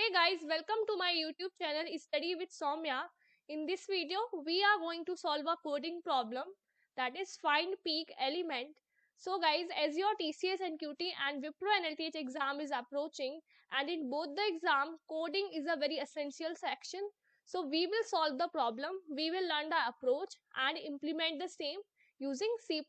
Hey guys, welcome to my YouTube channel Study with Soumya. In this video, we are going to solve a coding problem, that is find peak element. So guys, as your TCS NQT and Wipro NLTH exam is approaching, and in both the exam, coding is a very essential section. So we will solve the problem, we will learn the approach and implement the same using C++.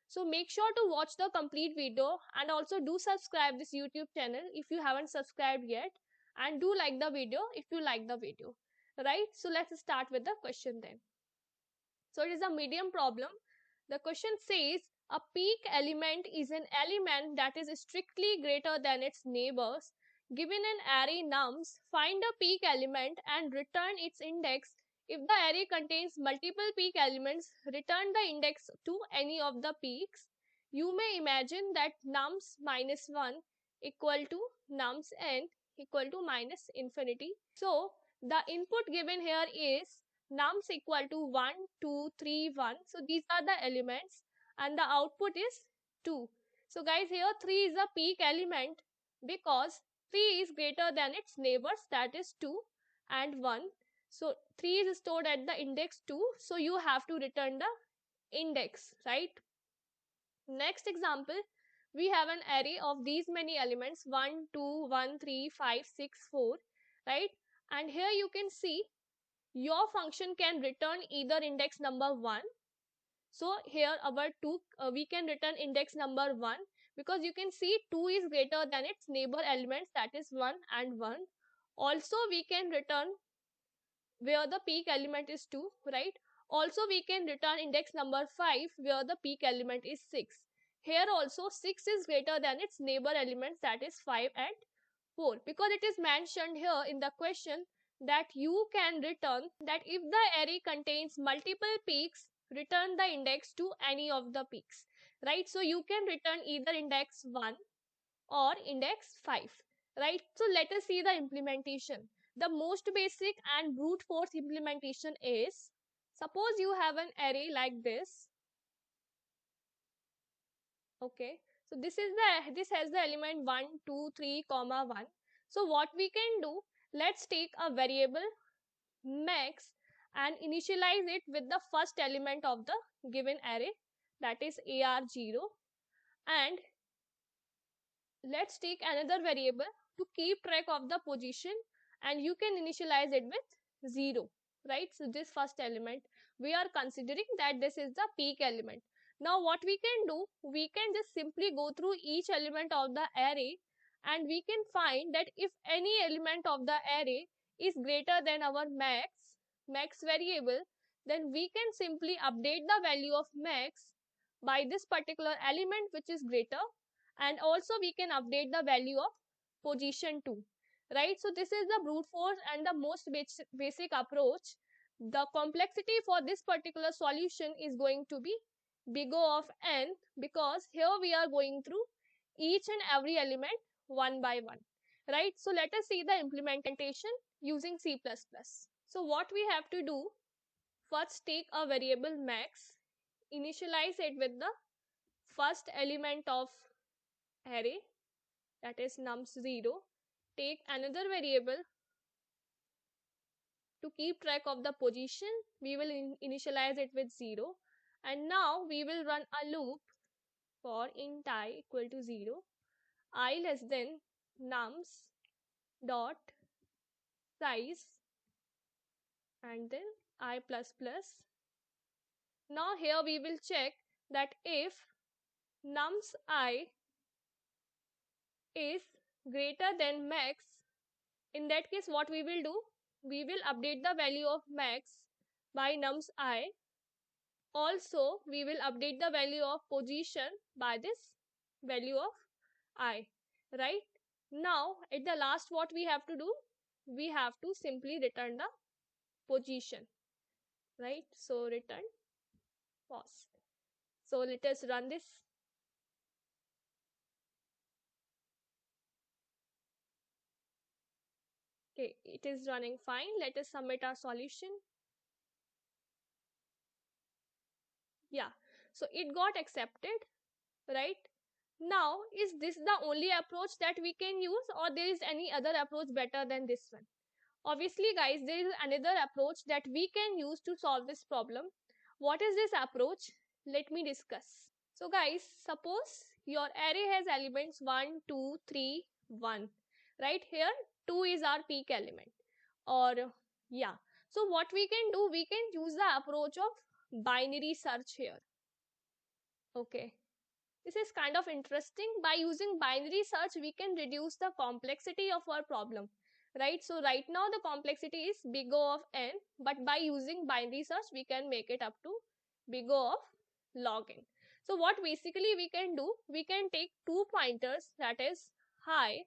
So make sure to watch the complete video and also do subscribe this YouTube channel if you haven't subscribed yet, and do like the video if you like the video, right? So let's start with the question then. So it is a medium problem. The question says a peak element is an element that is strictly greater than its neighbors. Given an array nums, find a peak element and return its index. If the array contains multiple peak elements, return the index to any of the peaks. You may imagine that nums minus 1 equal to nums n equal to minus infinity. So the input given here is nums equal to 1, 2, 3, 1. So these are the elements and the output is 2. So guys, here 3 is a peak element because 3 is greater than its neighbors, that is 2 and 1. So 3 is stored at the index 2. So you have to return the index, right? Next example, we have an array of these many elements 1, 2, 1, 3, 5, 6, 4, right? And here you can see your function can return either index number 1. So here our 2, we can return index number 1 because you can see 2 is greater than its neighbor elements, that is 1 and 1. Also we can return where the peak element is 2, right? Also we can return index number 5 where the peak element is 6. Here also 6 is greater than its neighbor elements, that is 5 and 4, because it is mentioned here in the question that you can return that if the array contains multiple peaks, return the index to any of the peaks, right? So you can return either index 1 or index 5, right? So let us see the implementation. The most basic and brute force implementation is, suppose you have an array like this. Okay, so this has the element 1, 2, 3, comma 1. So what we can do, let's take a variable max and initialize it with the first element of the given array, that is AR0, and let's take another variable to keep track of the position, and you can initialize it with 0, right? So this first element, we are considering that this is the peak element. Now what we can do, we can just simply go through each element of the array and we can find that if any element of the array is greater than our max variable, then we can simply update the value of max by this particular element which is greater, and also we can update the value of position too, right? So this is the brute force and the most basic approach. The complexity for this particular solution is going to be big O of n, because here we are going through each and every element one by one, right? So let us see the implementation using C++. So what we have to do, first take a variable max, initialize it with the first element of array, that is nums0. Take another variable to keep track of the position, we will initialize it with 0, and now we will run a loop for int I equal to 0, I less than nums dot size, and then I plus plus. Now here we will check that if nums I is greater than max, in that case what we will do, we will update the value of max by nums I. Also we will update the value of position by this value of I, right? Now at the last what we have to do, we have to simply return the position, right? So return pos. So let us run this. Okay, it is running fine. Let us submit our solution. Yeah, so it got accepted, right? Now, is this the only approach that we can use, or there is any other approach better than this one? Obviously, guys, there is another approach that we can use to solve this problem. What is this approach? Let me discuss. So, guys, suppose your array has elements 1, 2, 3, 1. Right here, 2 is our peak element. Or, yeah. So, what we can do, we can use the approach of binary search here. Okay. This is kind of interesting. By using binary search, we can reduce the complexity of our problem, right? So right now the complexity is big O of n, but by using binary search, we can make it up to big O of log n. So what basically we can do, we can take two pointers, that is high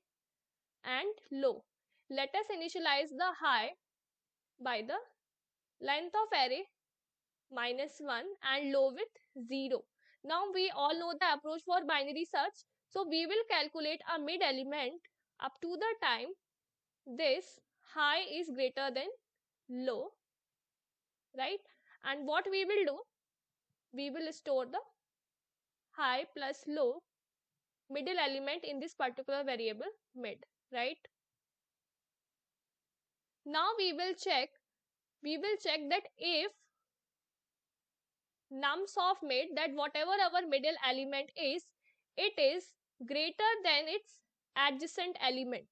and low. Let us initialize the high by the length of array -1 and low with 0. Now we all know the approach for binary search. So we will calculate a mid element up to the time this high is greater than low, right? And what we will do, we will store the high plus low middle element in this particular variable mid, right? Now we will check that if nums of mid, that whatever our middle element is, it is greater than its adjacent element,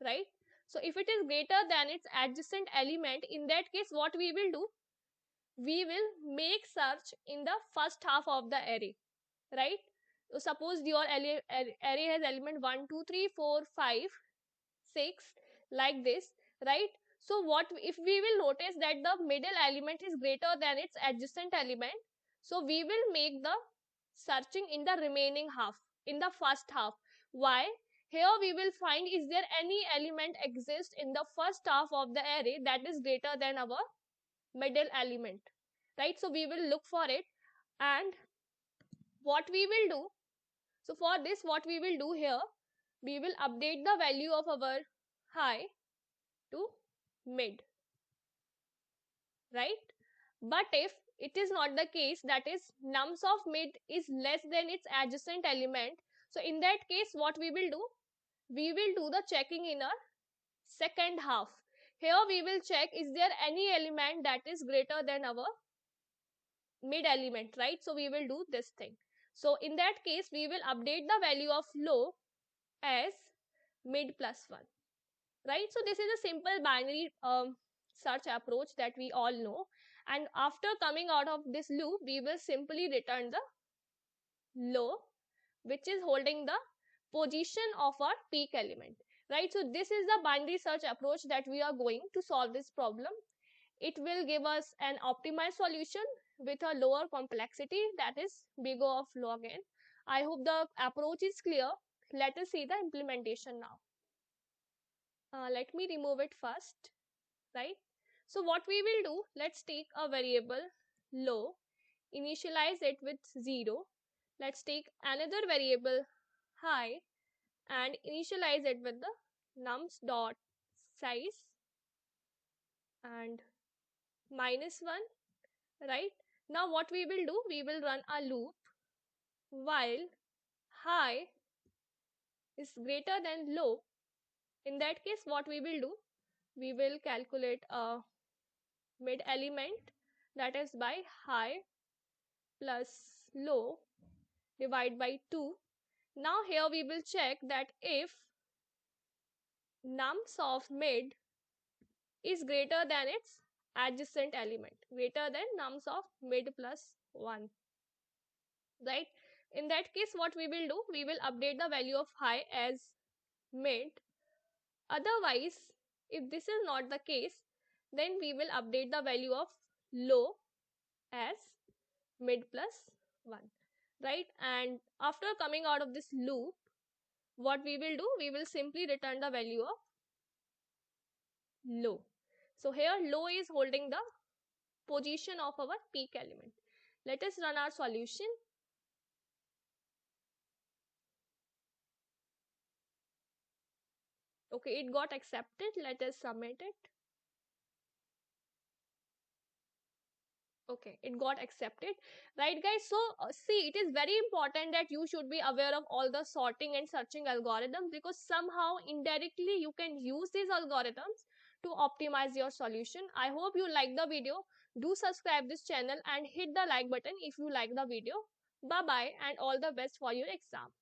right? So if it is greater than its adjacent element, in that case what we will do, we will make search in the first half of the array, right? So suppose your array has element 1 2 3 4 5 6 like this, right? So what if we will notice that the middle element is greater than its adjacent element, so we will make the searching in the remaining half, in the first half. Why? Here we will find is there any element exists in the first half of the array that is greater than our middle element, right? So we will look for it. And what we will do, so for this what we will do here, we will update the value of our high to mid, right? But if it is not the case, that is nums of mid is less than its adjacent element, so in that case what we will do, we will do the checking in a second half. Here we will check is there any element that is greater than our mid element, right? So we will do this thing. So in that case we will update the value of low as mid plus 1, right? So this is a simple binary search approach that we all know. And after coming out of this loop, we will simply return the low, which is holding the position of our peak element, right? So this is the binary search approach that we are going to solve this problem. It will give us an optimized solution with a lower complexity, that is big O of log n. I hope the approach is clear. Let us see the implementation now. Let me remove it first, right? So what we will do, let's take a variable low, initialize it with 0. Let's take another variable high and initialize it with the nums dot size and -1, right? Now what we will do, we will run a loop while high is greater than low. In that case what we will do, we will calculate a mid element, that is by high plus low divide by 2. Now here we will check that if nums of mid is greater than its adjacent element, greater than nums of mid plus 1, right? In that case what we will do, we will update the value of high as mid. Otherwise, if this is not the case, then we will update the value of low as mid plus 1, right? And after coming out of this loop, what we will do, we will simply return the value of low. So here low is holding the position of our peak element. Let us run our solution. Okay, it got accepted. Let us submit it. Okay, it got accepted, right, guys? So see, it is very important that you should be aware of all the sorting and searching algorithms, because somehow indirectly you can use these algorithms to optimize your solution. I hope you like the video. Do subscribe this channel and hit the like button if you like the video. Bye bye, and all the best for your exam.